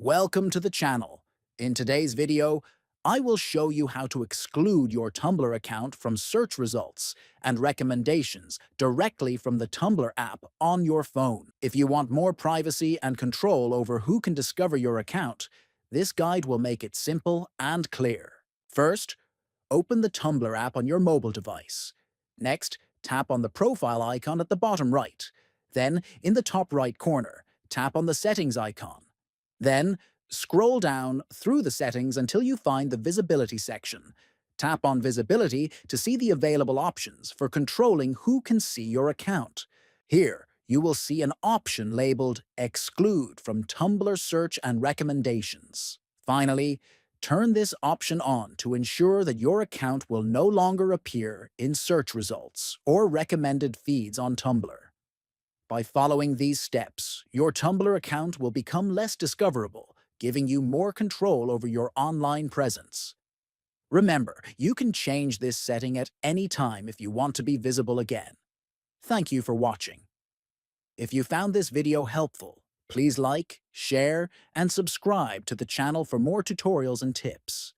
Welcome to the channel. In today's video, I will show you how to exclude your Tumblr account from search results and recommendations directly from the Tumblr app on your phone. If you want more privacy and control over who can discover your account, this guide will make it simple and clear. First, open the Tumblr app on your mobile device. Next, tap on the profile icon at the bottom right. Then, in the top right corner, tap on the settings icon. Then, scroll down through the settings until you find the visibility section. Tap on visibility to see the available options for controlling who can see your account. Here, you will see an option labeled Exclude from Tumblr Search and Recommendations. Finally, turn this option on to ensure that your account will no longer appear in search results or recommended feeds on Tumblr. By following these steps, your Tumblr account will become less discoverable, giving you more control over your online presence. Remember, you can change this setting at any time if you want to be visible again. Thank you for watching. If you found this video helpful, please like, share, and subscribe to the channel for more tutorials and tips.